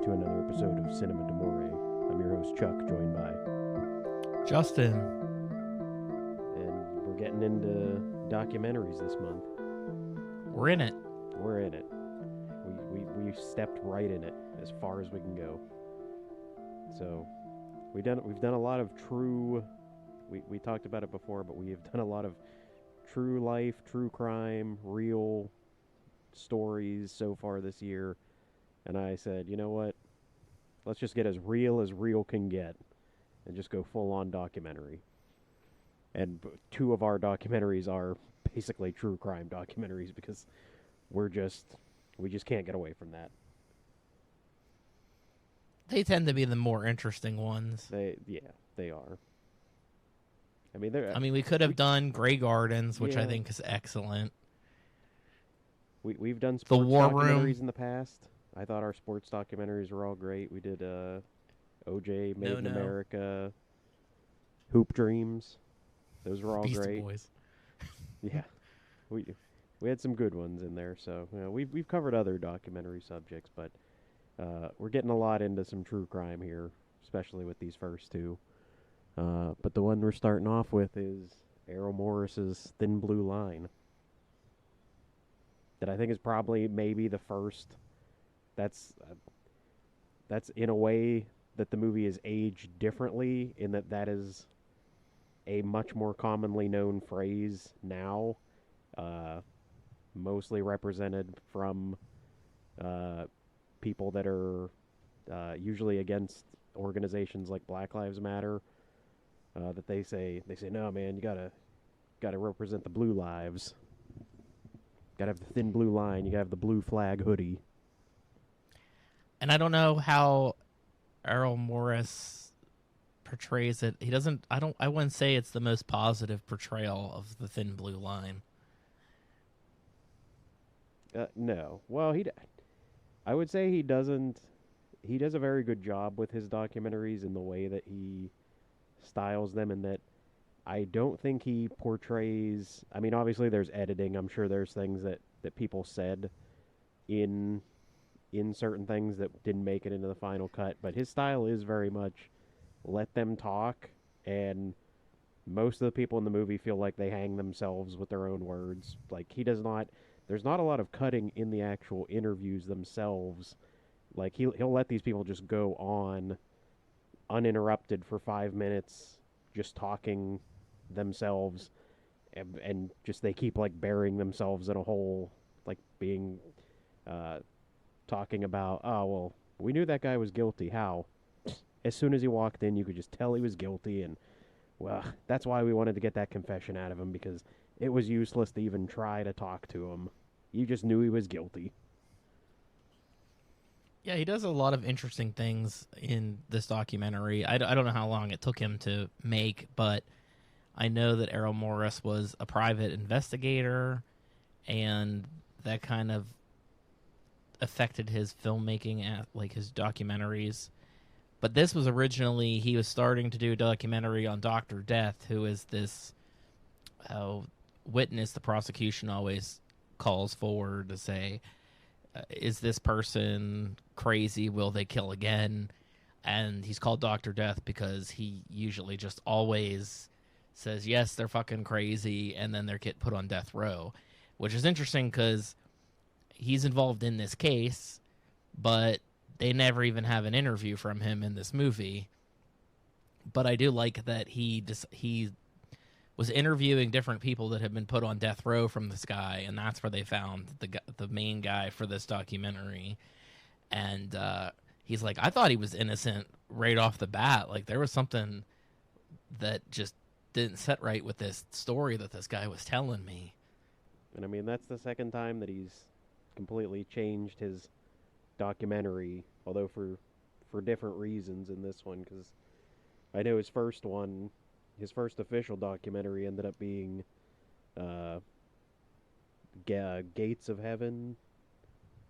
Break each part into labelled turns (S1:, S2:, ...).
S1: to another episode of Cinema D'Amore. I'm your host, Chuck, joined by...
S2: Justin.
S1: And we're getting into documentaries this month.
S2: We're in it.
S1: We're in it. We stepped right in it as far as we can go. So, we've done a lot of true... We talked about it before, but we have done a lot of true life, true crime, real stories so far this year. And I said, you know what? Let's just get as real can get and just go full on documentary. And two of our documentaries are basically true crime documentaries because we just can't get away from that.
S2: They tend to be the more interesting ones.
S1: They are. I mean,
S2: we could have done Grey Gardens, which I think is excellent.
S1: We've done sports documentaries in the past. I thought our sports documentaries were all great. We did OJ, Made in America, Hoop Dreams. Those were all
S2: Beastie
S1: great.
S2: Boys.
S1: Yeah, we had some good ones in there. So we've covered other documentary subjects, but we're getting a lot into some true crime here, especially with these first two. But the one we're starting off with is Errol Morris's Thin Blue Line. That I think is probably maybe the first. That's in a way that the movie is aged differently in that is a much more commonly known phrase now, mostly represented from people that are usually against organizations like Black Lives Matter. That they say no, man, you gotta represent the blue lives. Gotta have the thin blue line. You gotta have the blue flag hoodie.
S2: And I don't know how Errol Morris portrays it. He doesn't. I wouldn't say it's the most positive portrayal of the thin blue line.
S1: No. Well, I would say he doesn't. He does a very good job with his documentaries in the way that he styles them, and that I don't think he portrays... I mean, obviously there's editing. I'm sure there's things that people said in certain things that didn't make it into the final cut, but his style is very much let them talk, and most of the people in the movie feel like they hang themselves with their own words. Like, he does not... There's not a lot of cutting in the actual interviews themselves. Like, he'll let these people just go on uninterrupted for 5 minutes, just talking themselves, and just they keep like burying themselves in a hole, like being talking about, oh well, we knew that guy was guilty. How? As soon as he walked in, you could just tell he was guilty, and well, that's why we wanted to get that confession out of him, because it was useless to even try to talk to him. You just knew he was guilty.
S2: Yeah, he does a lot of interesting things in this documentary. I don't know how long it took him to make, but I know that Errol Morris was a private investigator, and that kind of affected his filmmaking, like his documentaries. But this was originally, he was starting to do a documentary on Dr. Death, who is this witness the prosecution always calls forward to say, is this person crazy? Will they kill again? And he's called Dr. Death because he usually just always says, yes, they're fucking crazy, and then they're get put on death row, which is interesting because he's involved in this case, but they never even have an interview from him in this movie. But I do like that he was interviewing different people that had been put on death row from this guy, and that's where they found the main guy for this documentary. And he's like, I thought he was innocent right off the bat. Like, there was something that just didn't set right with this story that this guy was telling me.
S1: And I mean, that's the second time that he's completely changed his documentary, although for different reasons in this one, because I know his first official documentary ended up being Gates of Heaven,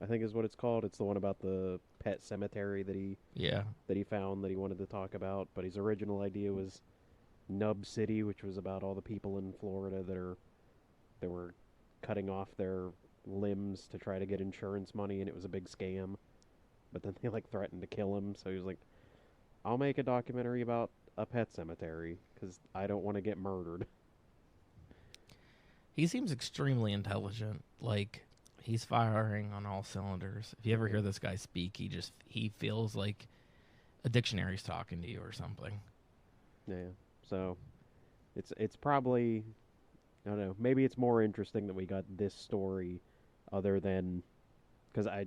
S1: I think is what it's called. It's the one about the pet cemetery that he found that he wanted to talk about. But his original idea was Nub City, which was about all the people in Florida that were cutting off their limbs to try to get insurance money, and it was a big scam. but then they like threatened to kill him. So he was like, I'll make a documentary about a pet cemetery because I don't want to get murdered.
S2: He seems extremely intelligent. Like, he's firing on all cylinders. If you ever hear this guy speak, he feels like a dictionary's talking to you or something.
S1: Yeah. So it's probably, I don't know, maybe it's more interesting that we got this story other than because I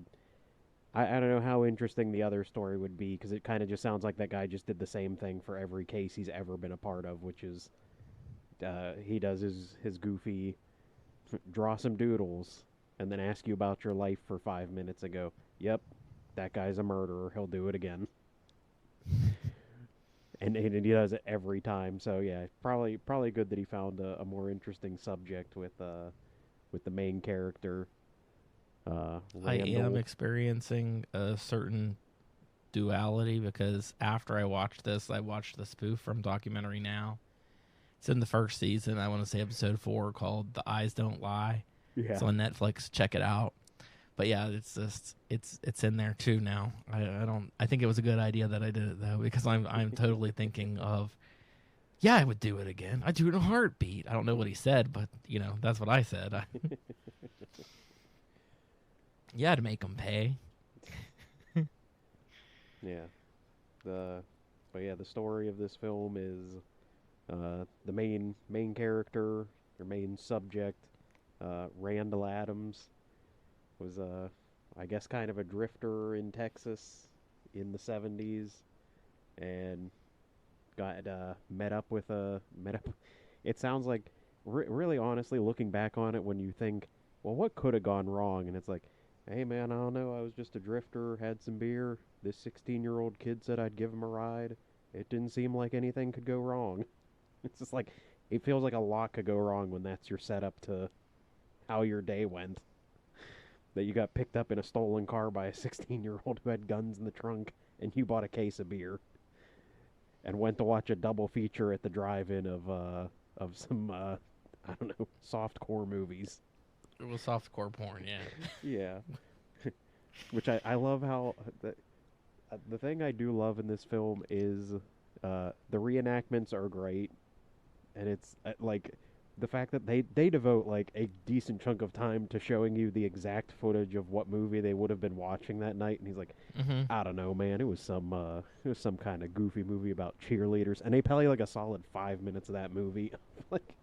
S1: don't know how interesting the other story would be because it kind of just sounds like that guy just did the same thing for every case he's ever been a part of, which is he does his goofy draw some doodles and then ask you about your life for 5 minutes and go, yep, that guy's a murderer. He'll do it again. And he does it every time. So yeah, probably good that he found a more interesting subject with the main character.
S2: I
S1: Randall.
S2: am experiencing a certain duality because after I watched this, I watched the spoof from Documentary Now. It's in the first season. I want to say episode 4 called "The Eyes Don't Lie."
S1: Yeah.
S2: It's on Netflix. Check it out. But yeah, it's in there too now. I think it was a good idea that I did it though because I'm totally thinking of, yeah, I would do it again. I'd do it in a heartbeat. I don't know what he said, but that's what I said. Yeah, to make them pay.
S1: Yeah. The story of this film is the main character or main subject, Randall Adams, was I guess kind of a drifter in Texas in the 70s, and got met up. It sounds like really honestly looking back on it when you think, well, what could have gone wrong, and it's like, hey man, I don't know, I was just a drifter, had some beer. This 16-year-old kid said I'd give him a ride. It didn't seem like anything could go wrong. It's just like it feels like a lot could go wrong when that's your setup to how your day went. That you got picked up in a stolen car by a 16-year-old who had guns in the trunk, and you bought a case of beer, and went to watch a double feature at the drive-in of some I don't know, softcore movies.
S2: It was softcore porn, yeah.
S1: Yeah, which I love how the thing I do love in this film is the reenactments are great, and it's like the fact that they devote like a decent chunk of time to showing you the exact footage of what movie they would have been watching that night. And he's like, I don't know, man, it was some kind of goofy movie about cheerleaders, and they play like a solid 5 minutes of that movie, like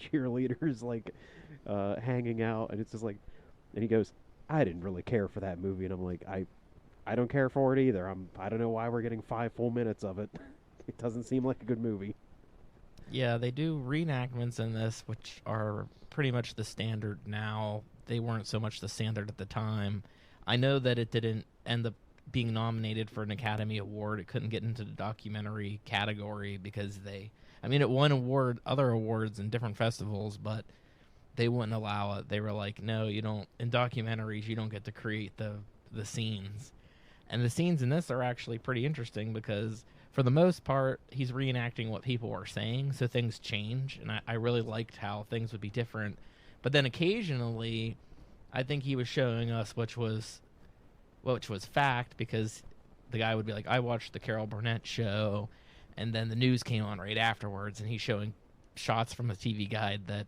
S1: cheerleaders like hanging out, and it's just like, and he goes, I didn't really care for that movie, and I'm like, I don't care for it either. I don't know why we're getting 5 full minutes of it. It doesn't seem like a good movie.
S2: Yeah, they do reenactments in this, which are pretty much the standard now. They weren't so much the standard at the time. I know that it didn't end up being nominated for an Academy Award. It couldn't get into the documentary category because it won other awards in different festivals, but they wouldn't allow it. They were like, no, you don't, in documentaries, you don't get to create the scenes. And the scenes in this are actually pretty interesting because for the most part, he's reenacting what people are saying, so things change, and I really liked how things would be different. But then occasionally, I think he was showing us which was fact, because the guy would be like, I watched the Carol Burnett show, and then the news came on right afterwards, and he's showing shots from the TV guide that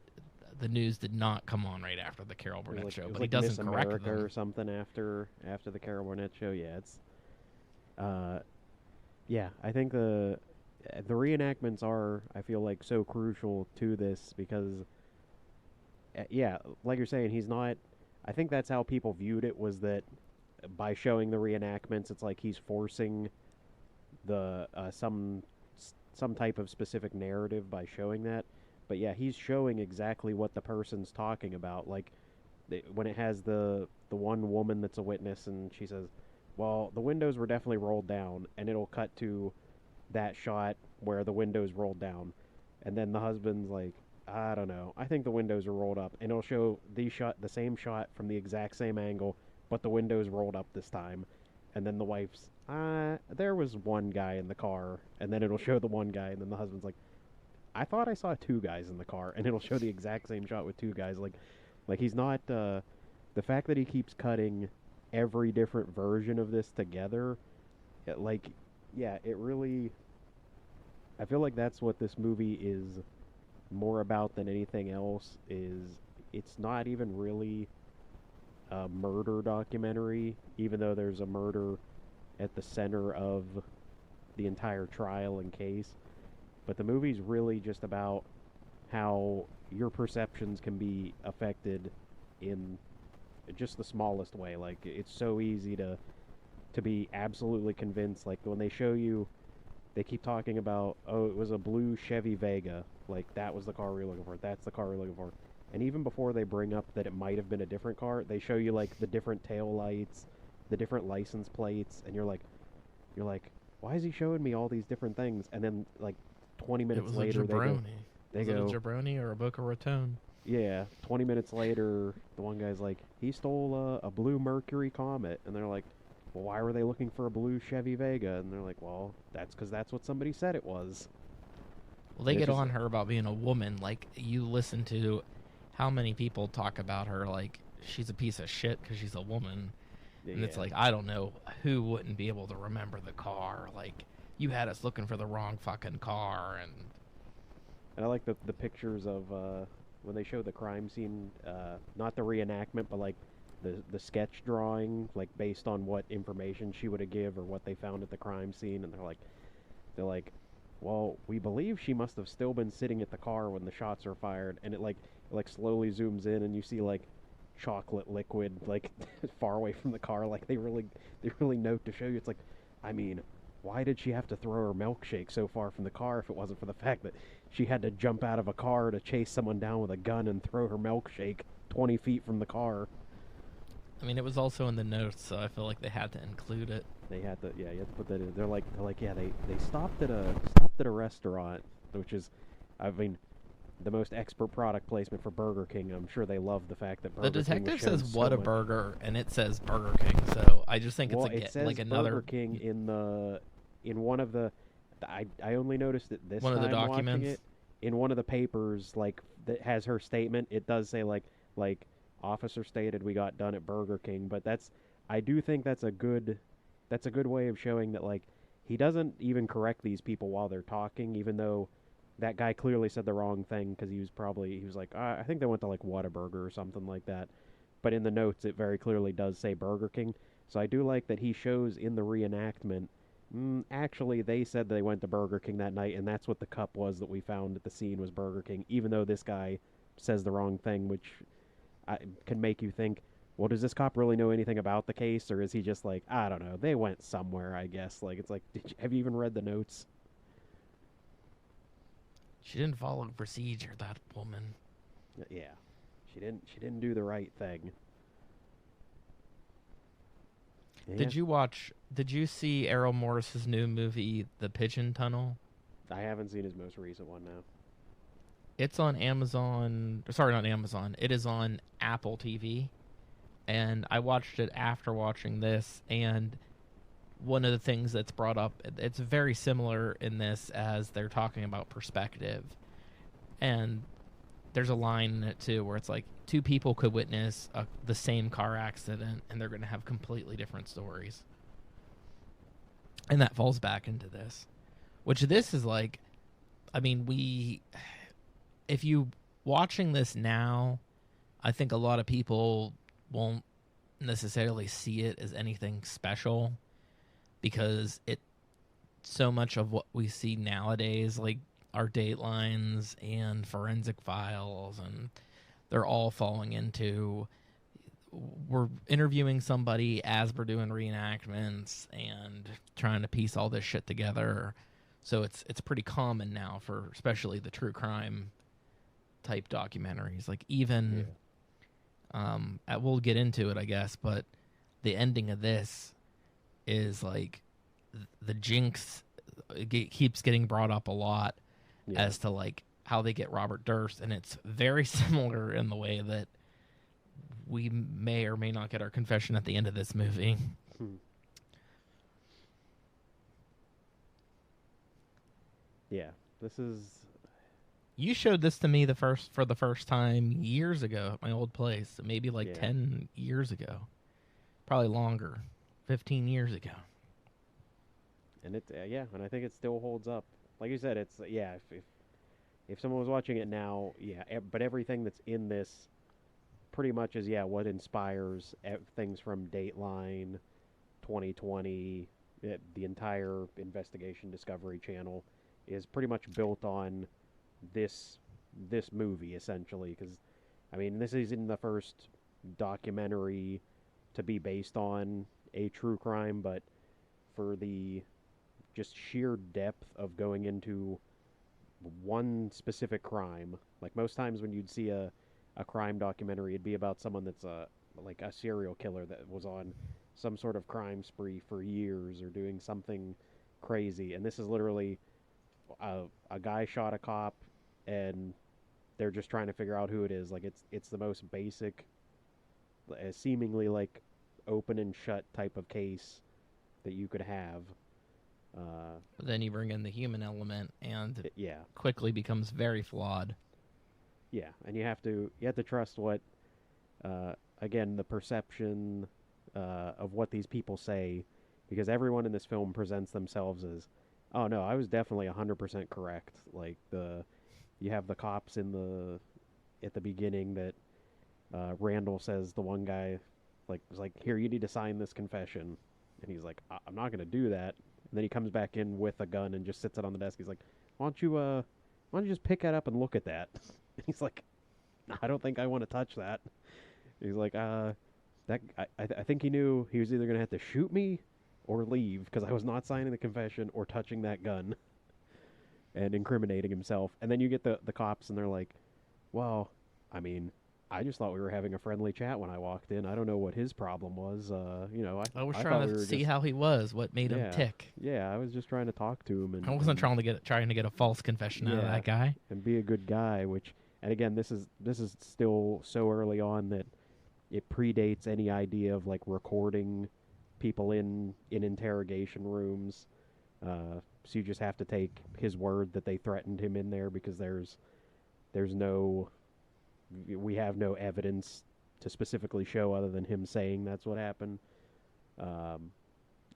S2: the news did not come on right after the Carol Burnett show, but he doesn't
S1: Miss
S2: correct
S1: America
S2: them.
S1: or something after the Carol Burnett show. Yeah, it's yeah, I think the reenactments are, I feel like, so crucial to this because yeah, like you're saying, he's not, I think that's how people viewed it, was that by showing the reenactments, it's like he's forcing the some type of specific narrative by showing that. But yeah, he's showing exactly what the person's talking about. Like when it has the one woman that's a witness, and she says, well, the windows were definitely rolled down, and it'll cut to that shot where the windows rolled down, and then the husband's like, I don't know, I think the windows are rolled up, and it'll show the same shot from the exact same angle, but the windows rolled up this time, and then the wife's, there was one guy in the car, and then it'll show the one guy, and then the husband's like, I thought I saw 2 guys in the car, and it'll show the exact same shot with 2 guys. Like he's not, the fact that he keeps cutting every different version of this together, like, yeah, it really. I feel like that's what this movie is more about than anything else. Is it's not even really a murder documentary, even though there's a murder at the center of the entire trial and case. But the movie's really just about how your perceptions can be affected in just the smallest way. Like it's so easy to be absolutely convinced. Like when they show you, they keep talking about, oh, it was a blue Chevy Vega. Like that was the car we were looking for. That's the car we were looking for. And even before they bring up that it might have been a different car, they show you like the different tail lights, the different license plates, and you're like, why is he showing me all these different things? And then like 20
S2: It
S1: minutes
S2: was
S1: later,
S2: a jabroni. Was it a jabroni or a Boca Raton?
S1: yeah. 20 minutes later, the one guy's like, he stole a blue Mercury Comet, and they're like, well, why were they looking for a blue Chevy Vega? And they're like, well, that's because that's what somebody said it was.
S2: Well, they
S1: And it's
S2: get
S1: just,
S2: on her about being a woman. Like, you listen to how many people talk about her like she's a piece of shit because she's a woman. And it's
S1: yeah.
S2: like, I don't know who wouldn't be able to remember the car. Like, you had us looking for the wrong fucking car.
S1: And I like the pictures of when they show the crime scene, not the reenactment, but like the sketch drawing, like based on what information she would have give or what they found at the crime scene, and they're like, well, we believe she must have still been sitting at the car when the shots were fired, and it like slowly zooms in, and you see like chocolate liquid like far away from the car, like they really note to show you. It's like, I mean, why did she have to throw her milkshake so far from the car if it wasn't for the fact that she had to jump out of a car to chase someone down with a gun and throw her milkshake 20 feet from the car?
S2: I mean, it was also in the notes, so I feel like they had to include it.
S1: They had to, yeah, you have to put that in. They're like, yeah, they stopped at a restaurant, which is, I mean, the most expert product placement for Burger King. I'm sure they love the fact that
S2: The
S1: Burger King was
S2: detective
S1: shown
S2: says,
S1: so
S2: "What a
S1: much.
S2: burger," and it says Burger King. So I just think
S1: Well,
S2: it's
S1: it says
S2: like another
S1: Burger King in one of the. I only noticed it this
S2: one of the
S1: time watching
S2: documents.
S1: it. In one of the papers, like that has her statement, it does say like officer stated we got done at Burger King, but I do think that's a good way of showing that like he doesn't even correct these people while they're talking, even though that guy clearly said the wrong thing because he was like, I think they went to like Whataburger or something like that. But in the notes, it very clearly does say Burger King. So I do like that he shows in the reenactment. Actually, they said they went to Burger King that night, and that's what the cup was that we found at the scene was Burger King. Even though this guy says the wrong thing, which can make you think, well, does this cop really know anything about the case, or is he just like, I don't know, they went somewhere, I guess. Like it's like, have you even read the notes?
S2: She didn't follow procedure. That woman.
S1: Yeah, she didn't do the right thing. Yeah,
S2: Did you see Errol Morris's new movie, The Pigeon Tunnel?
S1: I haven't seen his most recent one now.
S2: It's on Amazon. Sorry, not Amazon. It is on Apple TV. And I watched it after watching this. And one of the things that's brought up, it's very similar in this as they're talking about perspective. And there's a line in it, too, where it's like two people could witness the same car accident, and they're going to have completely different stories. And that falls back into this. Which this is like, I mean, if you watching this now, I think a lot of people won't necessarily see it as anything special because so much of what we see nowadays, like our Datelines and Forensic Files, and they're all falling into, we're interviewing somebody as we're doing reenactments and trying to piece all this shit together. So it's pretty common now for especially the true crime type documentaries. Like even, we'll get into it, I guess, but the ending of this is like the jinx keeps getting brought up a lot as to like how they get Robert Durst, and it's very similar in the way that we may or may not get our confession at the end of this movie.
S1: Yeah, this is.
S2: You showed this to me for the first time years ago at my old place, maybe like 10 years ago. Probably longer. 15 years ago.
S1: And it and I think it still holds up. Like you said, it's if someone was watching it now, but everything that's in this pretty much is what inspires things from Dateline, 2020, the entire investigation Discovery Channel is pretty much built on this movie essentially. Because I mean, this isn't the first documentary to be based on a true crime, but for the just sheer depth of going into one specific crime. Like most times when you'd see a crime documentary, it'd be about someone that's like a serial killer that was on some sort of crime spree for years or doing something crazy. And this is literally a guy shot a cop, and they're just trying to figure out who it is. Like it's the most basic, seemingly like open and shut type of case that you could have.
S2: But then you bring in the human element, and
S1: it
S2: quickly becomes very flawed.
S1: Yeah, and you have to trust what, again, the perception of what these people say, because everyone in this film presents themselves as, oh no, I was definitely 100% correct. Like you have the cops at the beginning that Randall says the one guy was like, here, you need to sign this confession, and he's like, I'm not going to do that. And then he comes back in with a gun and just sits it on the desk. He's like, why don't you just pick that up and look at that? And he's like, I don't think I want to touch that. He's like, I think he knew he was either going to have to shoot me or leave because I was not signing the confession or touching that gun and incriminating himself. And then you get the cops, and they're like, well, I mean, I just thought we were having a friendly chat when I walked in. I don't know what his problem was.
S2: I was trying to see how he was, what made him tick.
S1: Yeah, I was just trying to talk to him.
S2: I wasn't trying to get a false confession out of that guy.
S1: And be a good guy, and again, this is still so early on that it predates any idea of like recording people in interrogation rooms. So you just have to take his word that they threatened him in there, because we have no evidence to specifically show other than him saying that's what happened. And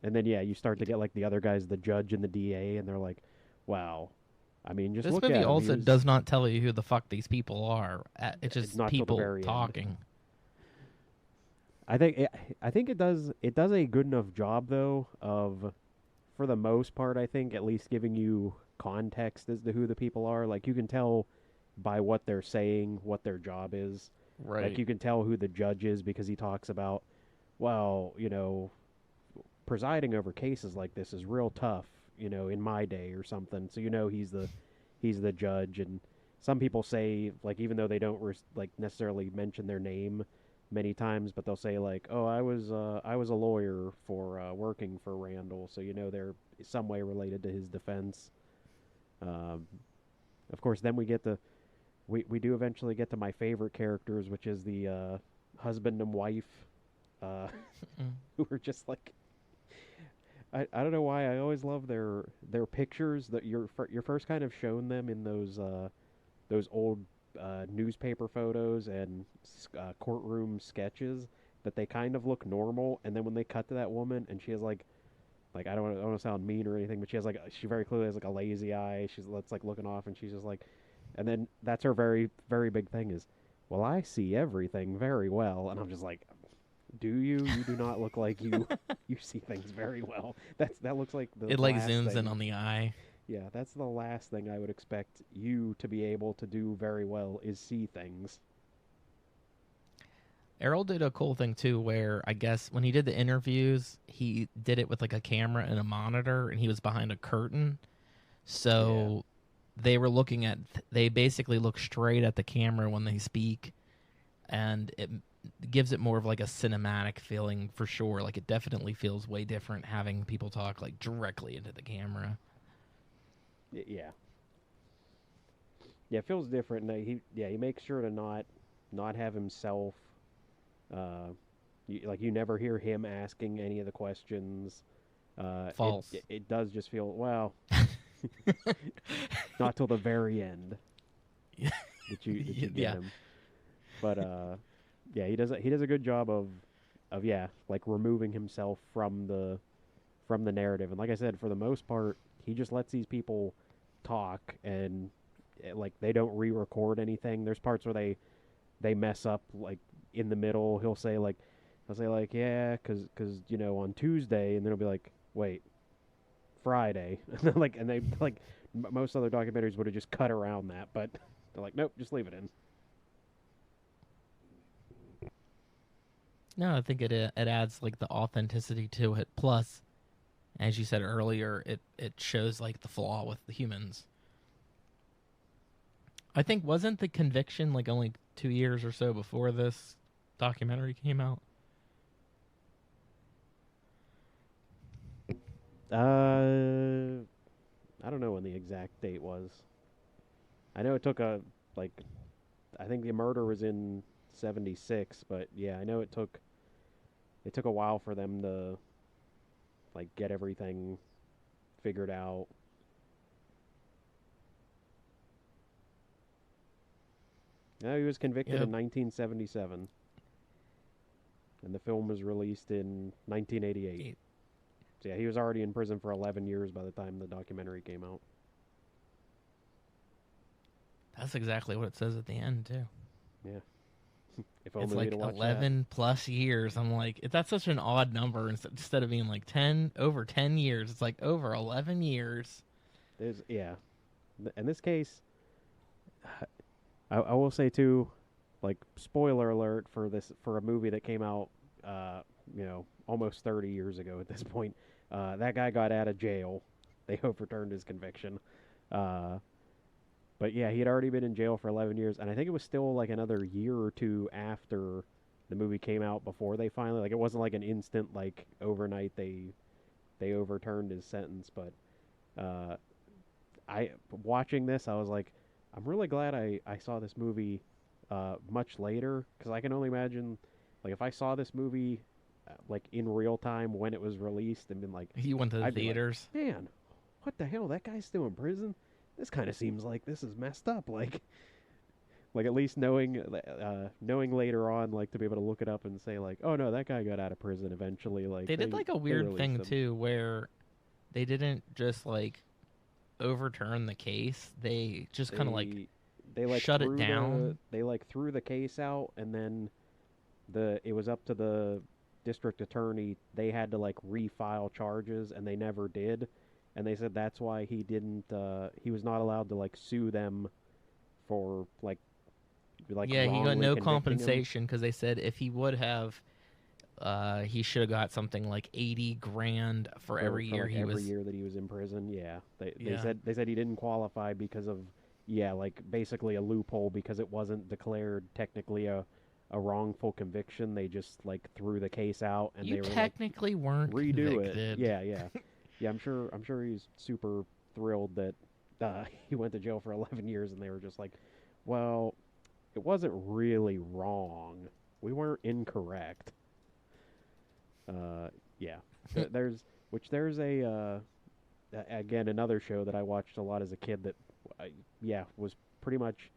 S1: then you start to get like the other guys, the judge and the DA, and they're like, wow. I mean, just
S2: this
S1: look at
S2: movie
S1: him.
S2: also does not tell you who the fuck these people are. It's just people talking.
S1: End. I think it does a good enough job though of, for the most part, I think at least giving you context as to who the people are. Like you can tell by what they're saying what their job is.
S2: Right.
S1: Like you can tell who the judge is because he talks about, well, presiding over cases like this is real tough, in my day or something. So he's the judge. And some people say, like, even though they don't necessarily mention their name many times, but they'll say like, oh, I was a lawyer for working for Randall, so they're some way related to his defense. Of course, then we do eventually get to my favorite characters, which is the husband and wife, who are just like, I don't know why I always love their pictures. That you're first kind of shown them in those old newspaper photos and courtroom sketches, that they kind of look normal, and then when they cut to that woman and she has like I don't want to sound mean or anything, but she very clearly has like a lazy eye. She's like looking off, and she's just like, and then that's her very, very big thing is, well, I see everything very well. And I'm just like, do you? You do not look like you see things very well. That looks like the
S2: it like zooms in on the eye.
S1: Yeah, that's the last thing I would expect you to be able to do very well, is see things.
S2: Errol did a cool thing too, where I guess when he did the interviews, he did it with like a camera and a monitor, and he was behind a curtain. So they were they basically look straight at the camera when they speak, and it gives it more of like a cinematic feeling for sure. Like it definitely feels way different having people talk like directly into the camera.
S1: Yeah, it feels different. He makes sure to not have himself. You never hear him asking any of the questions.
S2: False.
S1: It does just feel, well, not till the very end that you get him. But he does a good job of of like removing himself from the narrative. And like I said, for the most part, he just lets these people talk, and like they don't re-record anything. There's parts where they mess up, like in the middle. He'll say like, yeah, because on Tuesday, and then he'll be like, wait, Friday, and then most other documentaries would have just cut around that, but they're like, nope, just leave it in.
S2: No, I think it adds like the authenticity to it. Plus, as you said earlier, it shows like the flaw with the humans. I think wasn't the conviction like only 2 years or so before this documentary came out?
S1: I don't know when the exact date was. I know it took like, I think the murder was in '76, but yeah, I know it took a while for them to like get everything figured out. No, he was convicted
S2: Yep.
S1: in 1977, and the film was released in 1988. So yeah, he was already in prison for 11 years by the time the documentary came out.
S2: That's exactly what it says at the end too.
S1: Yeah. If
S2: It's
S1: only
S2: like
S1: we'd watched
S2: 11 plus years. I'm like, that's such an odd number. Instead of being like 10, over 10 years, it's like over 11 years.
S1: In this case, I will say too, like, spoiler alert for a movie that came out, almost 30 years ago at this point. That guy got out of jail. They overturned his conviction. But yeah, he had already been in jail for 11 years, and I think it was still like another year or two after the movie came out before they finally, like, it wasn't like an instant, like, overnight they overturned his sentence. But I watching this, I was like, I'm really glad I saw this movie much later, because I can only imagine, like, if I saw this movie like in real time when it was released and been like,
S2: He went to the
S1: I'd be like,
S2: theaters.
S1: man, what the hell? That guy's still in prison? This kind of seems like this is messed up. Like at least knowing later on, like, to be able to look it up and say like, oh no, that guy got out of prison eventually. Like
S2: They did like a weird thing
S1: him.
S2: too, where they didn't just like overturn the case. They just kind of like
S1: they like
S2: shut it down.
S1: They like threw the case out, and then it was up to the district attorney. They had to like refile charges, and they never did. And they said that's why he didn't. He was not allowed to like sue them for like
S2: Yeah, he got
S1: wrongly
S2: no
S1: convicting him.
S2: compensation because they said if he would have, he should have got something like 80 grand for every year
S1: like
S2: he
S1: every
S2: was.
S1: year that he was in prison. Yeah, they
S2: Yeah.
S1: said he didn't qualify because of like basically a loophole, because it wasn't declared technically a wrongful conviction. They just like threw the case out, and
S2: You
S1: they were
S2: technically weren't
S1: like, redo
S2: convicted.
S1: it. Yeah, yeah. I'm sure he's super thrilled that he went to jail for 11 years, and they were just like, well, it wasn't really wrong. We weren't incorrect. Yeah. There's again, another show that I watched a lot as a kid that was pretty much,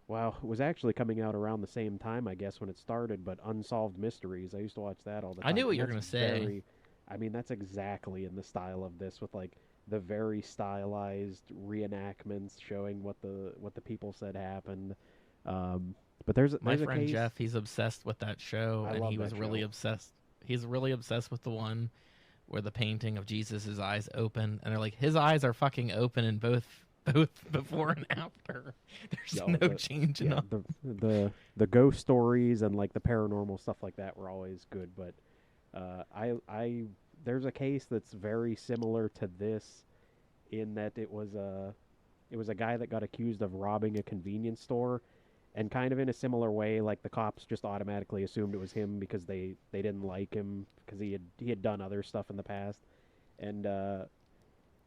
S1: it was actually coming out around the same time, I guess, when it started, but Unsolved Mysteries. I used to watch that all the time.
S2: I knew what
S1: and
S2: you were going
S1: that's
S2: to say.
S1: that's exactly in the style of this, with like the very stylized reenactments showing what the people said happened. But there's
S2: My
S1: a
S2: friend
S1: case,
S2: Jeff, he's obsessed with that show,
S1: I
S2: and
S1: love
S2: he was
S1: that
S2: really
S1: show.
S2: obsessed. He's really obsessed with the one where the painting of Jesus' eyes open, and they're like, his eyes are fucking open in both before and after. There's no change in them.
S1: The ghost stories and like the paranormal stuff like that were always good. But I there's a case that's very similar to this, in that it was a guy that got accused of robbing a convenience store, and kind of in a similar way, like the cops just automatically assumed it was him because they didn't like him because he had done other stuff in the past, and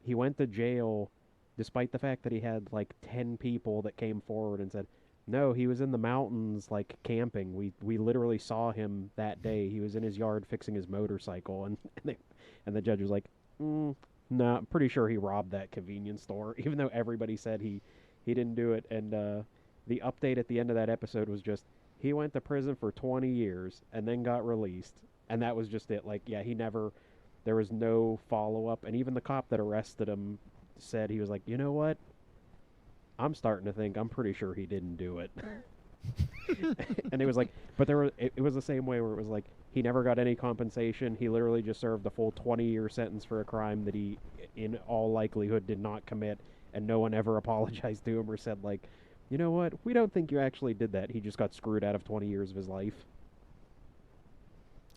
S1: he went to jail despite the fact that he had like 10 people that came forward and said, no, he was in the mountains like camping. We literally saw him that day. He was in his yard fixing his motorcycle, and the judge was like, no, I'm pretty sure he robbed that convenience store, even though everybody said he didn't do it. And the update at the end of that episode was just he went to prison for 20 years and then got released, and that was just it. Like, yeah, he never. There was no follow up, and even the cop that arrested him said he was like, you know what? I'm starting to think I'm pretty sure he didn't do it. And it was like, but it was the same way where it was like he never got any compensation. He literally just served a full 20-year sentence for a crime that he, in all likelihood, did not commit, and no one ever apologized to him or said like, you know what? We don't think you actually did that. He just got screwed out of 20 years of his life.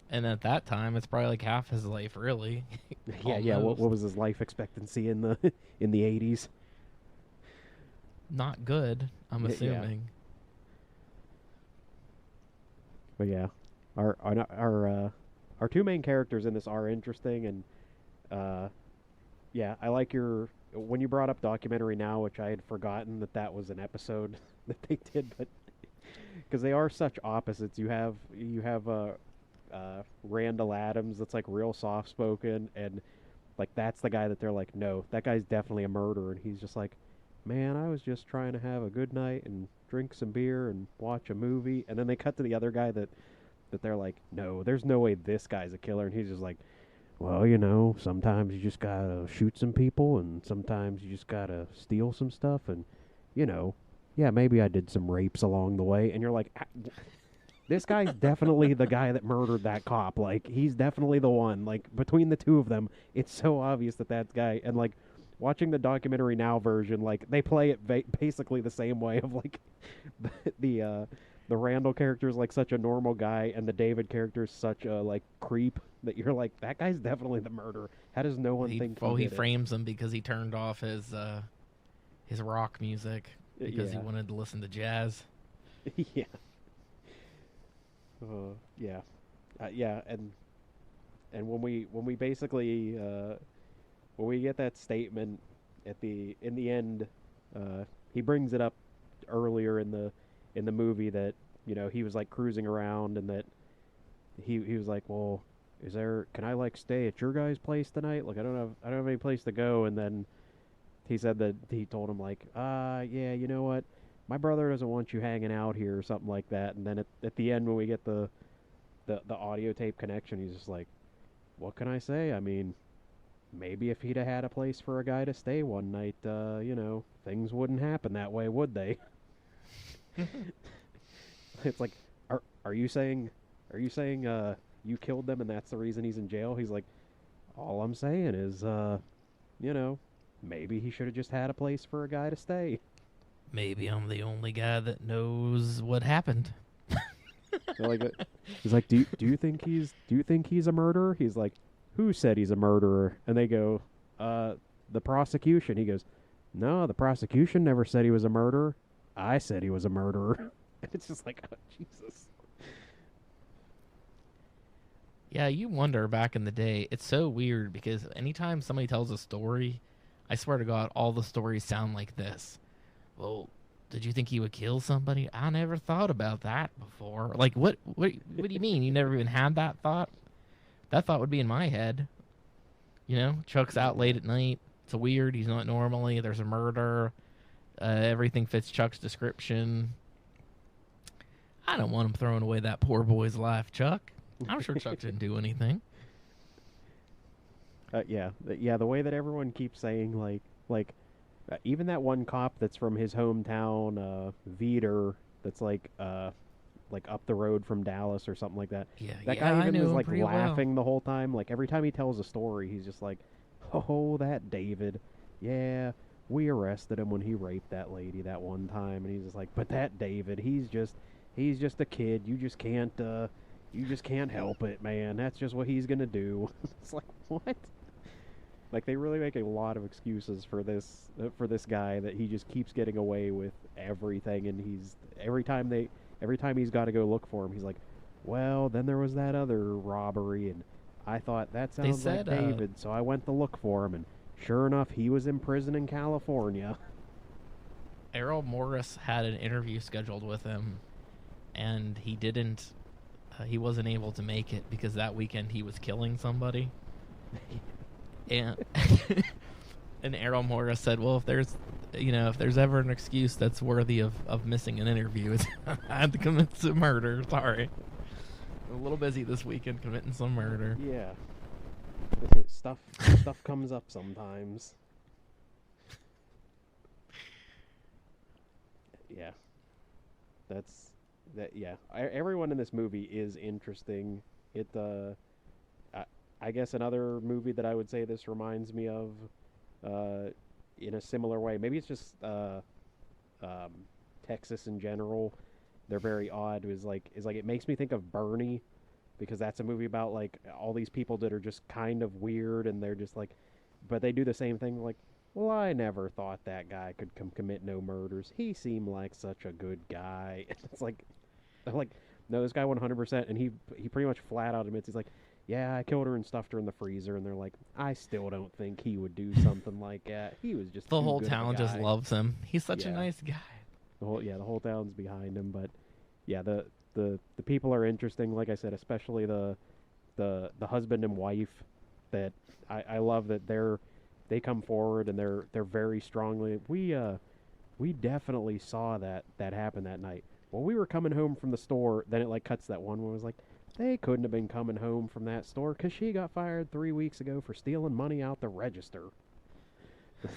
S2: And at that time, it's probably like half his life, really.
S1: Yeah. What was his life expectancy in the 80s?
S2: Not good, I'm assuming.
S1: Yeah. But yeah, our two main characters in this are interesting, and yeah, I like when you brought up Documentary Now, which I had forgotten that was an episode that they did, but because they are such opposites. You have Randall Adams that's like real soft spoken, and like that's the guy that they're like, no, that guy's definitely a murderer, and he's just like, man, I was just trying to have a good night and drink some beer and watch a movie. And then they cut to the other guy that they're like, no, there's no way this guy's a killer. And he's just like, well, you know, sometimes you just gotta shoot some people, and sometimes you just gotta steal some stuff, and, you know, yeah, maybe I did some rapes along the way. And you're like, this guy's definitely the guy that murdered that cop. Like, he's definitely the one. Like, between the two of them, it's so obvious that that's guy. And, like, watching the Documentary Now version, like, they play it basically the same way of, like, the Randall character is, like, such a normal guy, and the David character is such a, like, creep that you're like, that guy's definitely the murderer. How does no one think
S2: he frames him because he turned off his rock music because he wanted to listen to jazz.
S1: Yeah. Yeah. Yeah, and when we basically when we get that statement in the end, he brings it up earlier in the movie that, you know, he was like cruising around, and that he was like, well, can I like stay at your guys' place tonight? Like, I don't have any place to go. And then he said that he told him like, yeah, you know what, my brother doesn't want you hanging out here or something like that. And then at the end, when we get the audio tape connection, he's just like, what can I say? I mean, maybe if he'd have had a place for a guy to stay one night, you know, things wouldn't happen that way, would they? It's like, are you saying you killed them and that's the reason he's in jail? He's like, all I'm saying is, you know, maybe he should have just had a place for a guy to stay.
S2: Maybe I'm the only guy that knows what happened.
S1: So like, he's like, do you think he's a murderer? He's like, who said he's a murderer? And they go, the prosecution. He goes, no, the prosecution never said he was a murderer. I said he was a murderer. And it's just like, oh, Jesus.
S2: Yeah, you wonder back in the day. It's so weird because anytime somebody tells a story, I swear to God, all the stories sound like this. Well, did you think he would kill somebody? I never thought about that before. Like, what do you mean? You never even had that thought? That thought would be in my head. You know, Chuck's out late at night. It's weird. He's not normally. There's a murder. Everything fits Chuck's description. I don't want him throwing away that poor boy's life, Chuck. I'm sure Chuck didn't do anything.
S1: Yeah. The way that everyone keeps saying, like, even that one cop that's from his hometown, Veeder, that's like up the road from Dallas or something like that.
S2: Yeah,
S1: that guy even was like laughing the whole time. Like every time he tells a story, he's just like, "Oh, that David, yeah, we arrested him when he raped that lady that one time." And he's just like, "But that David, he's just a kid. You just can't help it, man. That's just what he's gonna do." It's like, what? Like, they really make a lot of excuses for this guy that he just keeps getting away with everything, and every time he's got to go look for him, he's like, well, then there was that other robbery, and I thought that sounds like David, so I went to look for him, and sure enough, he was in prison in California.
S2: Errol Morris had an interview scheduled with him, and he wasn't able to make it because that weekend he was killing somebody. And Errol Morris said, well, if there's ever an excuse that's worthy of missing an interview, it's I had to commit some murder. Sorry. I'm a little busy this weekend committing some murder.
S1: Yeah. Stuff comes up sometimes. Yeah. Yeah. Everyone in this movie is interesting. I guess another movie that I would say this reminds me of, in a similar way. Maybe it's just Texas in general. They're very odd. Is like it makes me think of Bernie, because that's a movie about like all these people that are just kind of weird, and they're just like, but they do the same thing. Like, well, I never thought that guy could commit no murders. He seemed like such a good guy. It's like, they're like, no, this guy 100%, and he pretty much flat out admits, he's like, yeah, I killed her and stuffed her in the freezer, and they're like, I still don't think he would do something like that. He was just
S2: the
S1: too
S2: whole
S1: good of a
S2: town just
S1: guy.
S2: loves him. He's such a
S1: Yeah.
S2: nice guy.
S1: The whole town's behind him, but yeah, the people are interesting. Like I said, especially the husband and wife. That I love that they come forward and they're very strongly. We definitely saw that happen that night. Well, we were coming home from the store. Then it like cuts that one where it was like, they couldn't have been coming home from that store because she got fired 3 weeks ago for stealing money out the register.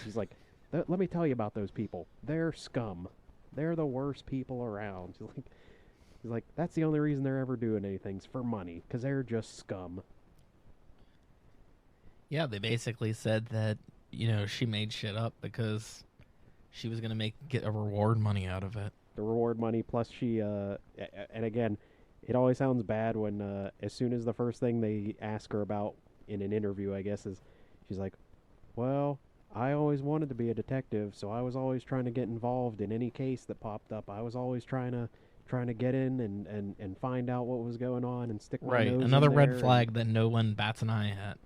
S1: She's like, let me tell you about those people. They're scum. They're the worst people around. She's like, that's the only reason they're ever doing anything's for money, because they're just scum.
S2: Yeah, they basically said that, she made shit up because she was going to get a reward money out of it.
S1: The reward money, plus she, and again, it always sounds bad when, as soon as the first thing they ask her about in an interview, I guess, is, she's like, well, I always wanted to be a detective, so I was always trying to get involved in any case that popped up. I was always trying to get in and find out what was going on and stick my nose
S2: Another
S1: in
S2: red
S1: there
S2: flag that no one bats an eye at.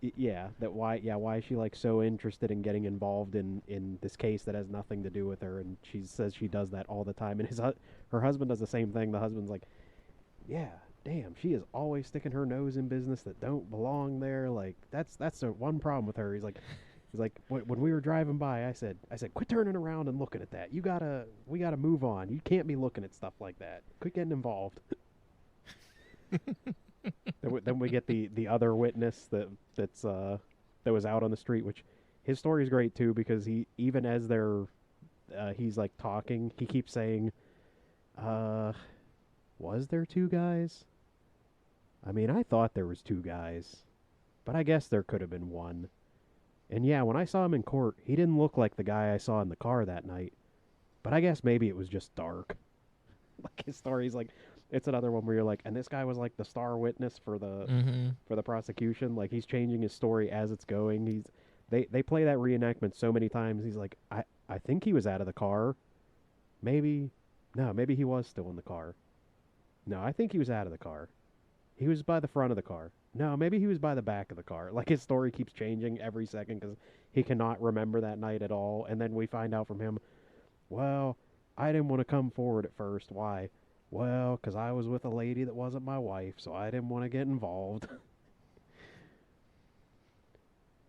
S1: Why is she like so interested in getting involved in this case that has nothing to do with her, and she says she does that all the time, and her husband does the same thing. The husband's like, yeah, damn, she is always sticking her nose in business that don't belong there. Like, that's the one problem with her. He's like, when we were driving by, I said, quit turning around and looking at that. We gotta move on. You can't be looking at stuff like that. Quit getting involved. Then we get the other witness that was out on the street, which his story is great too, because he, even as he's like talking, he keeps saying, was there two guys? I mean, I thought there was two guys, but I guess there could have been one. And yeah, when I saw him in court, he didn't look like the guy I saw in the car that night. But I guess maybe it was just dark. Like, his story's like, it's another one where you're like, and this guy was like the star witness for the prosecution. Like, he's changing his story as it's going. They play that reenactment so many times. He's like, I think he was out of the car. Maybe he was still in the car. No, I think he was out of the car. He was by the front of the car. No, maybe he was by the back of the car. Like, his story keeps changing every second because he cannot remember that night at all. And then we find out from him, well, I didn't want to come forward at first. Why? Well, because I was with a lady that wasn't my wife, so I didn't want to get involved.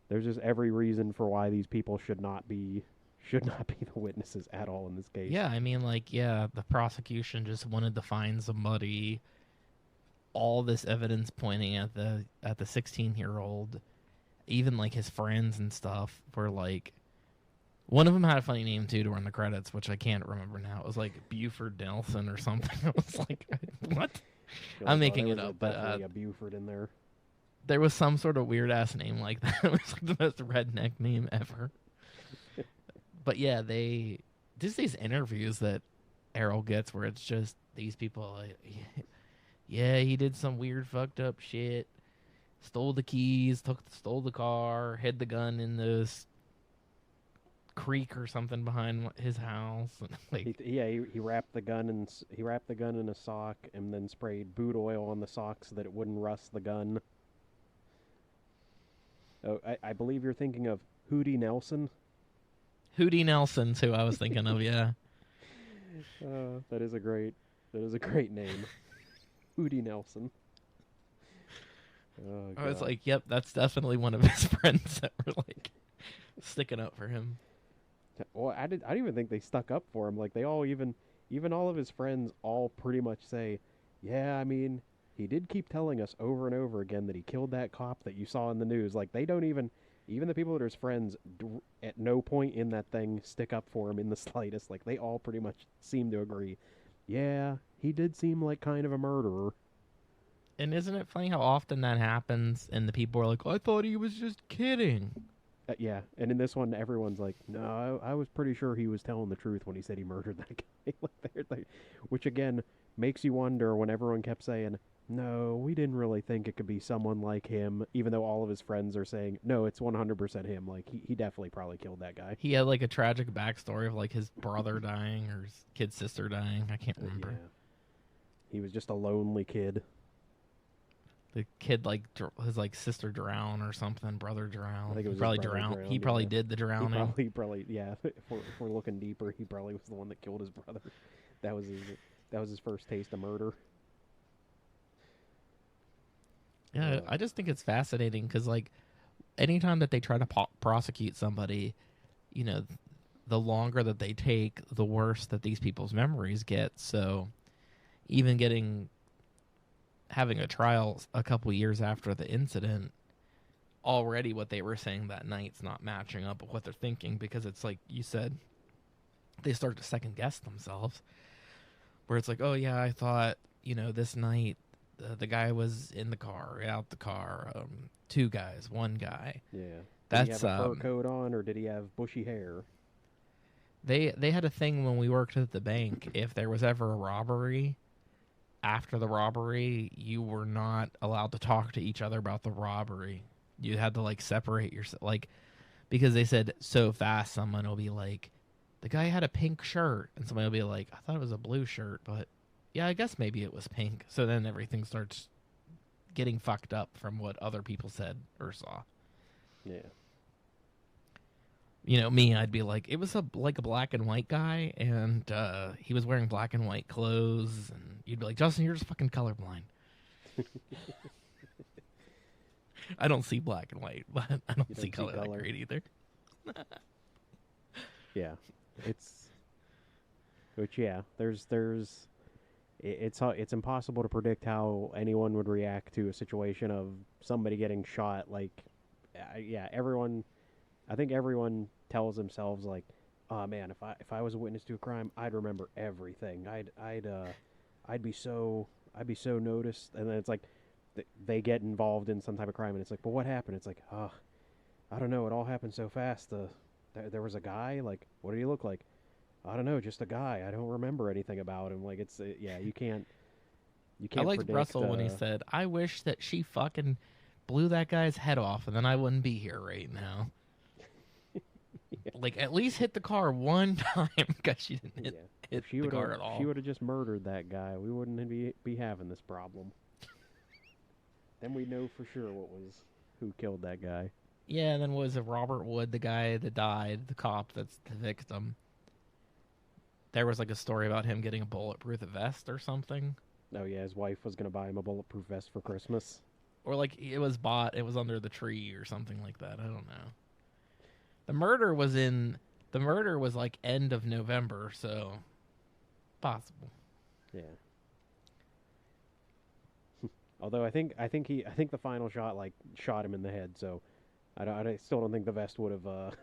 S1: There's just every reason for why these people should not be the witnesses at all in this case.
S2: Yeah, I mean, the prosecution just wanted to find somebody. All this evidence pointing at the 16-year-old, even like his friends and stuff were like, one of them had a funny name too to run the credits, which I can't remember now. It was like Buford Nelson or something. I was like, what? I'm making it up, but
S1: definitely a Buford in there.
S2: There was some sort of weird ass name like that. It was like the most redneck name ever. But yeah, just these interviews that Errol gets where it's just these people like, yeah, he did some weird fucked up shit. Stole the keys, stole the car, hid the gun in this creek or something behind his house.
S1: He wrapped the gun in a sock and then sprayed boot oil on the sock so that it wouldn't rust the gun. Oh, I believe you're thinking of Hootie Nelson.
S2: Hootie Nelson's who I was thinking of, yeah.
S1: That is a great name. Hootie Nelson. Oh,
S2: I was like, yep, that's definitely one of his friends that were like sticking up for him.
S1: Well, I didn't even think they stuck up for him. Like they all even all of his friends all pretty much say, "Yeah, I mean, he did keep telling us over and over again that he killed that cop that you saw in the news." Like they don't even the people that are his friends at no point in that thing stick up for him in the slightest. Like they all pretty much seem to agree. Yeah, he did seem like kind of a murderer.
S2: And isn't it funny how often that happens and the people are like, I thought he was just kidding.
S1: Yeah, and in this one, everyone's like, "No, I was pretty sure he was telling the truth when he said he murdered that guy." Which again makes you wonder when everyone kept saying, "No, we didn't really think it could be someone like him," even though all of his friends are saying, "No, it's 100% him. Like he definitely probably killed that guy."
S2: He had like a tragic backstory of like his brother dying or his kid sister dying. I can't remember.
S1: Yeah, he was just a lonely kid.
S2: The kid like his like sister drowned or something, brother drowned.
S1: I think it was
S2: He probably
S1: his brother
S2: drowned.
S1: drowned,
S2: He probably
S1: yeah.
S2: did the drowning.
S1: He probably, yeah. If we're looking deeper, he probably was the one that killed his brother. That was his, that was his first taste of murder.
S2: Yeah, I just think it's fascinating because like anytime that they try to prosecute somebody, you know, the longer that they take, the worse that these people's memories get. So even having a trial a couple years after the incident, already what they were saying that night's not matching up with what they're thinking, because it's like you said, they start to second guess themselves, where it's like, oh yeah, I thought, this night the guy was in the car, out the car, two guys, one guy.
S1: Yeah. Did
S2: That's
S1: he have a fur coat on, or did he have bushy hair?
S2: They had a thing when we worked at the bank. If there was ever a robbery, after the robbery, you were not allowed to talk to each other about the robbery. You had to like separate yourself, like, because they said so fast someone will be like, the guy had a pink shirt, and somebody will be like, I thought it was a blue shirt, but yeah, I guess maybe it was pink. So then everything starts getting fucked up from what other people said or saw.
S1: Yeah.
S2: Me, I'd be like, it was like a black and white guy, and he was wearing black and white clothes, and you'd be like, Justin, you're just fucking colorblind. I don't see black and white, but I don't see color that great either.
S1: Yeah, it's impossible to predict how anyone would react to a situation of somebody getting shot. Like, I think everyone tells themselves like, "Oh man, if I was a witness to a crime, I'd remember everything. I'd be so noticed." And then it's like they get involved in some type of crime, and it's like, "But what happened?" It's like, "Oh, I don't know. It all happened so fast. There was a guy. Like, what did he look like? I don't know, just a guy. I don't remember anything about him." Like, it's you can't.
S2: I liked
S1: predict,
S2: Russell when he said, "I wish that she fucking blew that guy's head off, and then I wouldn't be here right now." Yeah. Like, at least hit the car one time, because she didn't hit the car at all.
S1: She would have just murdered that guy. We wouldn't be having this problem. Then we know for sure who killed that guy.
S2: Yeah, and then was it Robert Wood, the guy that died, the cop that's the victim? There was like a story about him getting a bulletproof vest or something.
S1: Oh yeah, his wife was gonna buy him a bulletproof vest for Christmas.
S2: Or like it was under the tree or something like that. I don't know. The murder was like end of November, so possible.
S1: Yeah. Although I think the final shot shot him in the head, so I still don't think the vest would have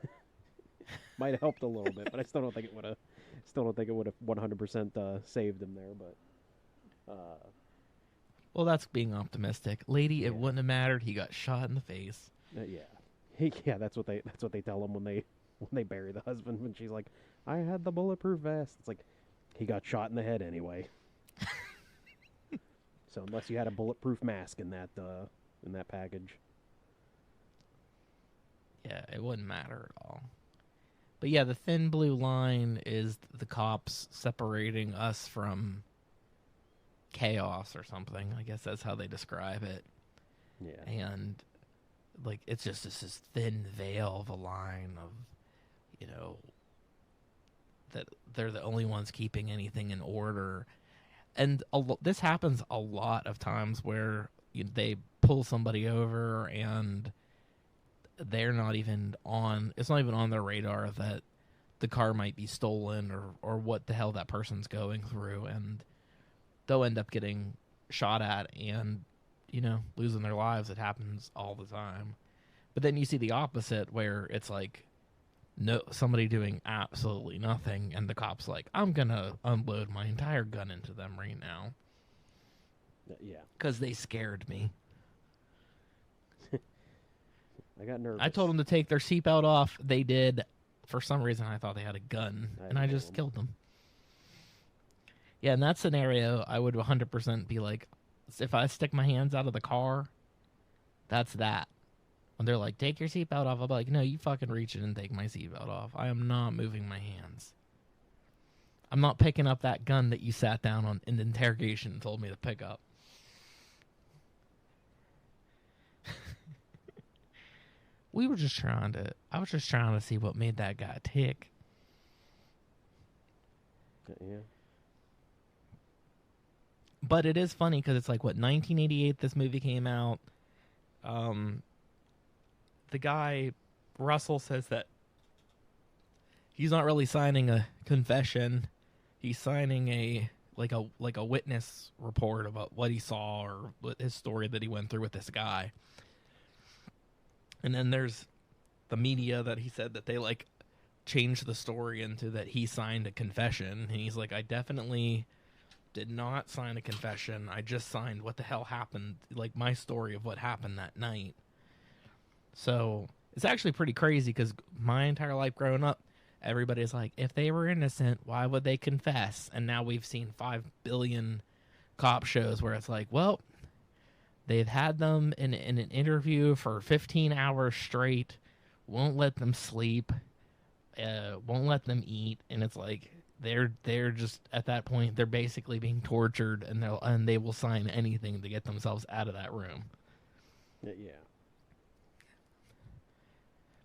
S1: might have helped a little bit, but I still don't think it would have 100% saved him there, but
S2: well, that's being optimistic. Lady, it wouldn't have mattered. He got shot in the face.
S1: Yeah, that's what they tell him when they bury the husband. When she's like, "I had the bulletproof vest," it's like he got shot in the head anyway. So unless you had a bulletproof mask in that package,
S2: yeah, it wouldn't matter at all. But yeah, the thin blue line is the cops separating us from chaos or something. I guess that's how they describe it.
S1: Yeah,
S2: and like it's just this thin veil of a line of, that they're the only ones keeping anything in order. And this happens a lot of times where they pull somebody over and they're not even on. It's not even on their radar that the car might be stolen or what the hell that person's going through, and they'll end up getting shot at and, losing their lives. It happens all the time. But then you see the opposite where it's like somebody doing absolutely nothing, and the cop's like, I'm going to unload my entire gun into them right now.
S1: Yeah.
S2: Because they scared me.
S1: I got nervous.
S2: I told them to take their seatbelt off. They did. For some reason, I thought they had a gun, and I just killed them. Yeah, in that scenario, I would 100% be like, if I stick my hands out of the car, that's that. When they're like, take your seatbelt off, I'll be like, no, you fucking reach in and take my seatbelt off. I am not moving my hands. I'm not picking up that gun that you sat down on in the interrogation and told me to pick up. I was just trying to see what made that guy tick.
S1: Yeah.
S2: But it is funny because it's like, 1988 this movie came out. The guy, Russell, says that he's not really signing a confession. He's signing a witness report about what he saw or what his story that he went through with this guy. And then there's the media that he said that they changed the story into that he signed a confession. And he's like, I definitely did not sign a confession. I just signed what the hell happened, my story of what happened that night. So it's actually pretty crazy because my entire life growing up, everybody's like, if they were innocent, why would they confess? And now we've seen 5 billion cop shows where it's like, well, they've had them in an interview for 15 hours straight, won't let them sleep, won't let them eat, and it's like they're just at that point they're basically being tortured, and they will sign anything to get themselves out of that room.
S1: Yeah.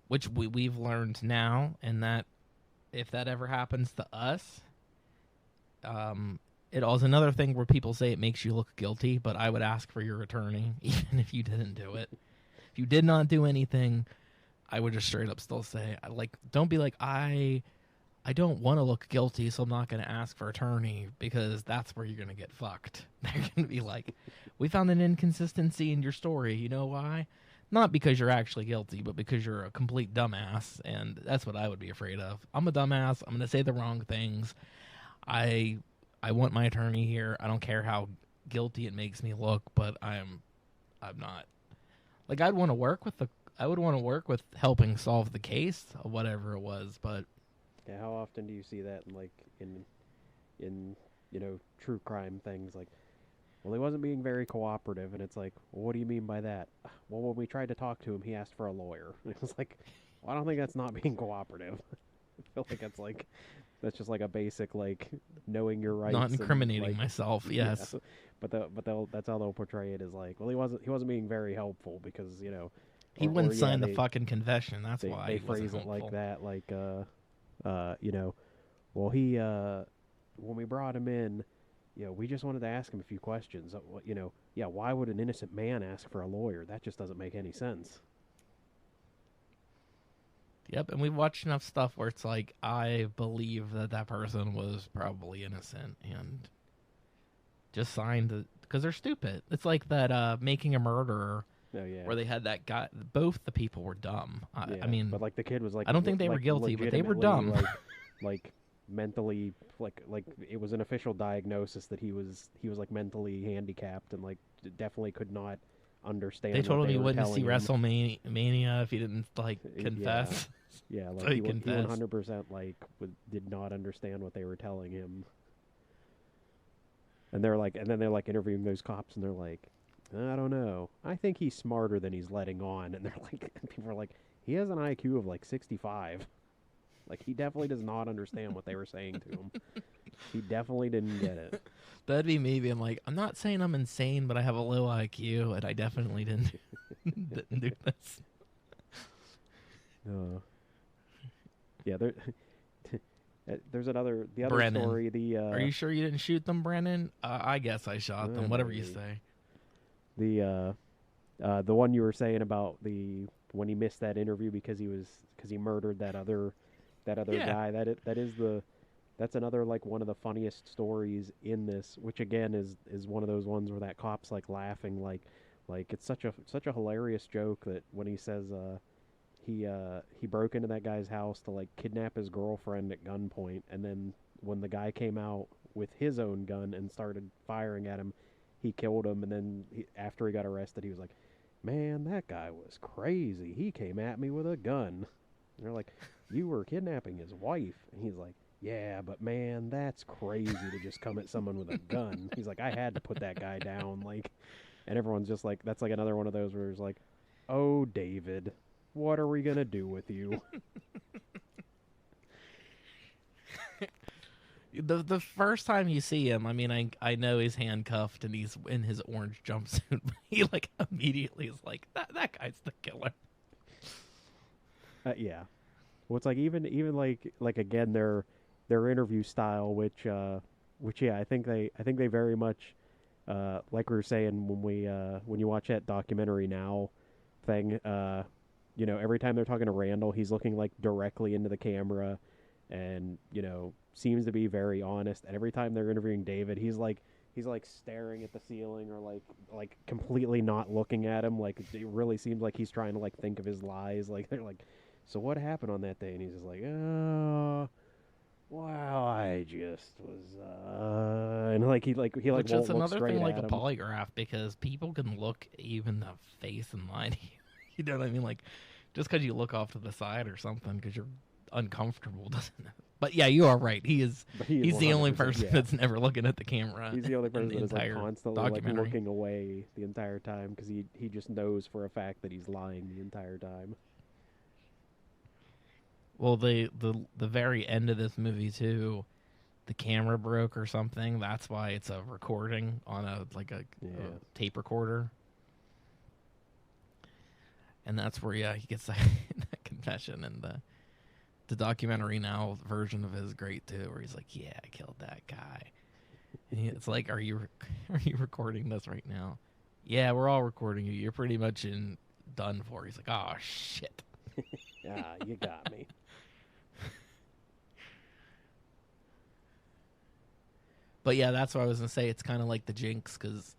S2: Which we've learned now, and that if that ever happens to us, it also another thing where people say it makes you look guilty, but I would ask for your attorney, even if you didn't do it. If you did not do anything, I would just straight up still say, don't be like, I don't want to look guilty, so I'm not going to ask for attorney, because that's where you're going to get fucked. They're going to be like, we found an inconsistency in your story. You know why? Not because you're actually guilty, but because you're a complete dumbass, and that's what I would be afraid of. I'm a dumbass. I'm going to say the wrong things. I want my attorney here. I don't care how guilty it makes me look, but I'm not. I would want to work with helping solve the case of whatever it was, but
S1: yeah, how often do you see that in true crime things well, he wasn't being very cooperative, and it's like, well, what do you mean by that? Well, when we tried to talk to him, he asked for a lawyer. And it was like, well, I don't think that's not being cooperative. I feel like that's just a basic knowing your rights,
S2: not incriminating myself. Yes,
S1: yeah. But that's how they'll portray it as well, he wasn't being very helpful because
S2: he wouldn't sign the fucking confession. That's why
S1: they phrase it like that, well, he when we brought him in, we just wanted to ask him a few questions. Why would an innocent man ask for a lawyer? That just doesn't make any sense.
S2: Yep, and we've watched enough stuff where it's like, I believe that person was probably innocent and just signed it because they're stupid. It's like that Making a Murderer, where they had that guy. Both the people were dumb. I mean,
S1: but the kid was
S2: I don't think they were guilty, but they were dumb.
S1: Mentally, it was an official diagnosis that he was mentally handicapped and definitely could not understand.
S2: They told him he wouldn't see
S1: him.
S2: WrestleMania if he didn't confess.
S1: Yeah, he 100% did not understand what they were telling him. And they're they're interviewing those cops, and they're like, I don't know. I think he's smarter than he's letting on. And they're people are like, he has an IQ of 65. He definitely does not understand what they were saying to him. He definitely didn't get it.
S2: That'd be me being like, I'm not saying I'm insane, but I have a low IQ, and I definitely didn't do this.
S1: Yeah, there's the other
S2: Brennan.
S1: story.
S2: Are you sure you didn't shoot them, Brennan? I guess I shot them. Whatever you say.
S1: The one you were saying about when he missed that interview because he murdered that other that other
S2: Yeah.
S1: guy. That's another like one of the funniest stories in this, which again is one of those ones where that cop's like laughing like it's such a hilarious joke that when he says he broke into that guy's house to like kidnap his girlfriend at gunpoint, and then when the guy came out with his own gun and started firing at him, he killed him, and then after he got arrested, he was like, "Man, that guy was crazy. He came at me with a gun." And they're like, "You were kidnapping his wife," and he's like, "Yeah, but man, that's crazy to just come at someone with a gun." He's like, "I had to put that guy down." Like, and everyone's just like, that's like another one of those where it's like, "Oh, David, what are we gonna do with you?"
S2: The first time you see him, I mean, I know he's handcuffed and he's in his orange jumpsuit. But he like immediately is like that guy's the killer.
S1: Yeah. Well, it's like even like again their interview style, which yeah, I think they very much like we were saying when you watch that documentary now thing, every time they're talking to Randall, he's looking like directly into the camera, and seems to be very honest. And every time they're interviewing David, he's like staring at the ceiling or like completely not looking at him. Like it really seems like he's trying to like think of his lies. Like they're like, "So what happened on that day?" And he's just like, "Oh, wow, I just was," and like
S2: Which is
S1: won't look
S2: another
S1: straight
S2: thing like
S1: at
S2: a
S1: him.
S2: polygraph because people can look even the face and lie to you. You know what I mean? Like just because you look off to the side or something because you're uncomfortable doesn't. But yeah, you are right.
S1: But he is
S2: He's the only
S1: 100%,
S2: person
S1: yeah.
S2: that's never looking at the camera.
S1: He's the only
S2: in
S1: person
S2: the
S1: that is like
S2: entire
S1: constantly like
S2: documentary.
S1: looking away the entire time because he just knows for a fact that he's lying the entire time.
S2: Well, the very end of this movie too, the camera broke or something. That's why it's a recording on a
S1: Yeah.
S2: tape recorder, and that's where he gets that confession. And the documentary now version of it is great too, where he's like, "Yeah, I killed that guy." And it's like, are you recording this right now? Yeah, we're all recording you. You're pretty much done for. He's like, "Oh shit."
S1: Ah, you got me.
S2: But yeah, that's what I was gonna say. It's kind of like the Jinx because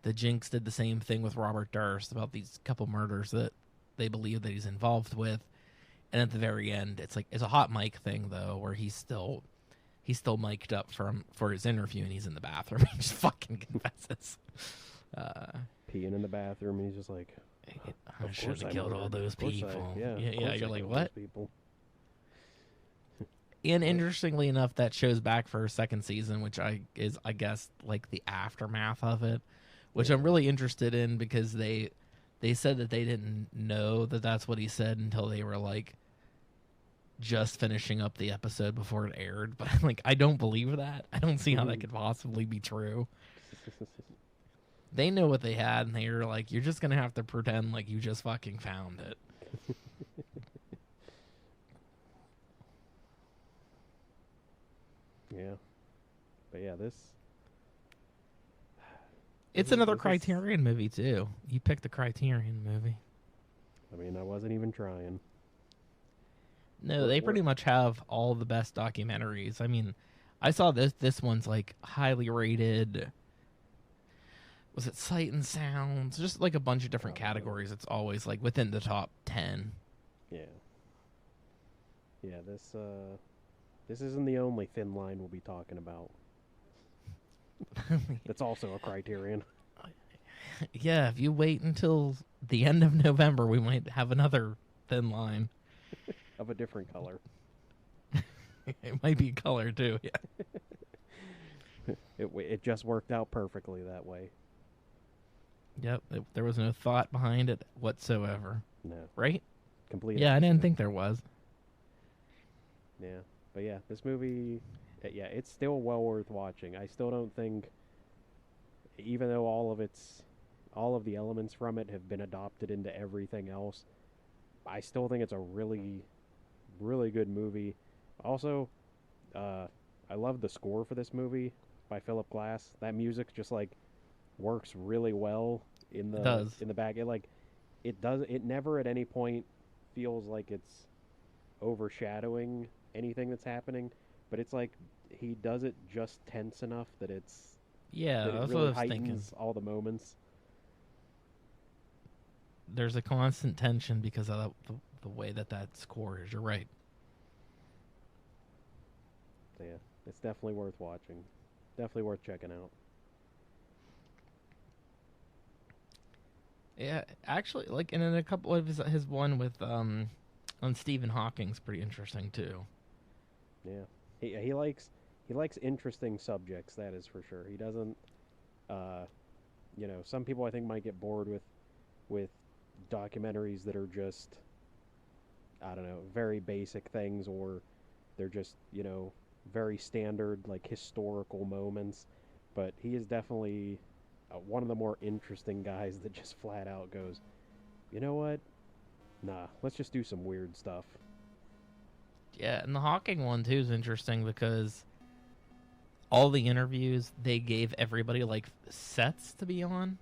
S2: the Jinx did the same thing with Robert Durst about these couple murders that they believe that he's involved with, and at the very end, it's a hot mic thing though, where he's still mic'd up for his interview and he's in the bathroom. He just fucking confesses.
S1: Peeing in the bathroom, and he's just like,
S2: I
S1: "Of
S2: should
S1: course
S2: have
S1: I
S2: killed all
S1: murdered.
S2: those
S1: Of course
S2: people.
S1: yeah,
S2: Yeah,
S1: of
S2: yeah.
S1: course
S2: You're
S1: I
S2: like,
S1: killed
S2: what?
S1: those people."
S2: And interestingly enough, that shows back for a second season, which I guess like the aftermath of it, which
S1: Yeah.
S2: I'm really interested in because they said that they didn't know that that's what he said until they were like just finishing up the episode before it aired. But like, I don't believe that. I don't see how that could possibly be true. They know what they had, and they were like, "You're just gonna have to pretend like you just fucking found it."
S1: Yeah, but yeah, this
S2: It's another
S1: this is.
S2: Criterion movie too. You picked the Criterion movie.
S1: I mean, I wasn't even trying.
S2: No,
S1: What
S2: they
S1: what?
S2: pretty much have all the best documentaries. I mean, I saw this one's like highly rated. Was it Sight and Sounds? Just like a bunch of different categories. It's always like within the top 10.
S1: Yeah, yeah. This isn't the only thin line we'll be talking about. That's also a Criterion
S2: Yeah, if you wait until the end of November, we might have another thin line.
S1: of a different color.
S2: It might be color too. Yeah.
S1: It just worked out perfectly that way.
S2: Yep. There was no thought behind it whatsoever.
S1: No,
S2: Right?
S1: complete.
S2: Yeah, I didn't
S1: accident.
S2: think there was.
S1: Yeah, but yeah, this movie, yeah, it's still well worth watching. I still don't think, even though all of the elements from it have been adopted into everything else, I still think it's a really, really good movie. Also, I love the score for this movie by Philip Glass. That music just like works really well
S2: It does.
S1: in the back. It never at any point feels like it's overshadowing anything that's happening, but it's like he does it just tense enough that it
S2: Yeah, that's what I
S1: really
S2: was thinking.
S1: heightens all the moments.
S2: There's a constant tension because of the way that score is. You're right.
S1: So yeah, it's definitely worth watching. Definitely worth checking out.
S2: Yeah, actually, like, and then a couple of his one with on Stephen Hawking's pretty interesting too.
S1: Yeah, he likes interesting subjects. That is for sure. He doesn't. Uh, some people I think might get bored with documentaries that are just, I don't know, very basic things, or they're just very standard like historical moments. But he is definitely one of the more interesting guys that just flat out goes, you know what? Nah, let's just do some weird stuff.
S2: Yeah, and the Hawking one too is interesting because all the interviews they gave everybody like sets to be on.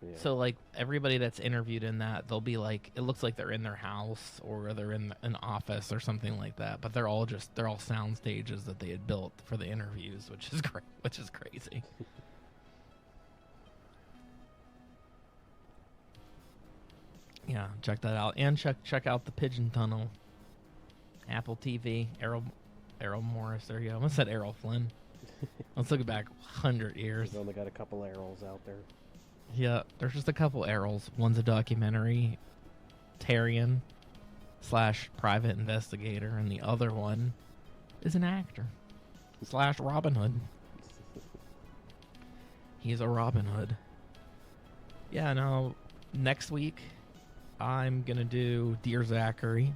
S1: Yeah.
S2: So like everybody that's interviewed in that, they'll be like, it looks like they're in their house or they're in an office or something like that. But they're all sound stages that they had built for the interviews, which is great, which is crazy. Yeah, check that out, and check out the Pigeon Tunnel. Apple TV, Errol Morris. There you go. I almost said Errol Flynn. Let's look back 100 years.
S1: We've only got a couple Errols out there.
S2: Yeah, there's just a couple Errols. One's a documentary, Tarian / private investigator, and the other one is an actor / Robin Hood. He's a Robin Hood. Yeah, no, next week I'm going to do Dear Zachary,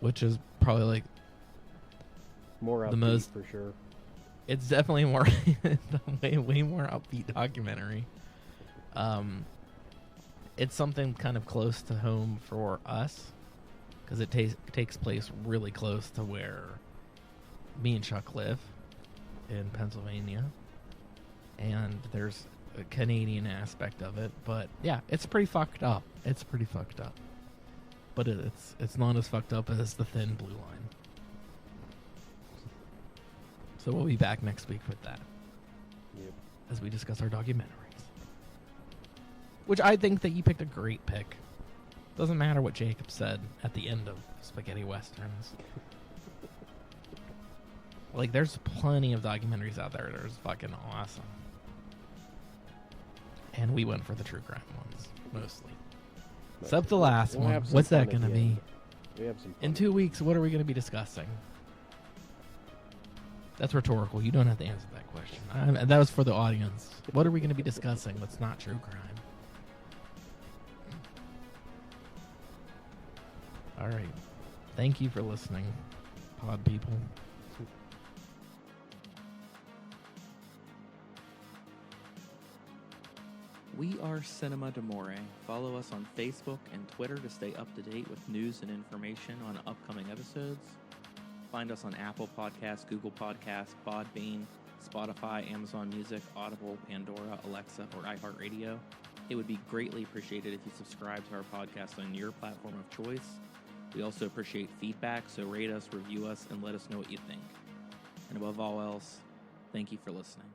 S2: which is probably like
S1: more upbeat
S2: the most
S1: for sure.
S2: It's definitely more way more upbeat documentary. It's something kind of close to home for us because it takes place really close to where me and Chuck live in Pennsylvania, and there's a Canadian aspect of it. But yeah, it's pretty fucked up. But it's not as fucked up as The Thin Blue Line. So we'll be back next week with that.
S1: Yep.
S2: As we discuss our documentaries. Which I think that you picked a great pick. Doesn't matter what Jacob said at the end of Spaghetti Westerns. Like, there's plenty of documentaries out there that are fucking awesome. And we went for the true crime ones, mostly. Except the last one. What's that going to be?
S1: We have some fun.
S2: In 2 weeks, what are we going to be discussing? That's rhetorical. You don't have to answer that question. That was for the audience. What are we going to be discussing that's not true crime? All right. Thank you for listening, pod people.
S3: We are Cinema d'Amore. Follow us on Facebook and Twitter to stay up to date with news and information on upcoming episodes. Find us on Apple Podcasts, Google Podcasts, Podbean, Spotify, Amazon Music, Audible, Pandora, Alexa, or iHeartRadio. It would be greatly appreciated if you subscribe to our podcast on your platform of choice. We also appreciate feedback, so rate us, review us, and let us know what you think. And above all else, thank you for listening.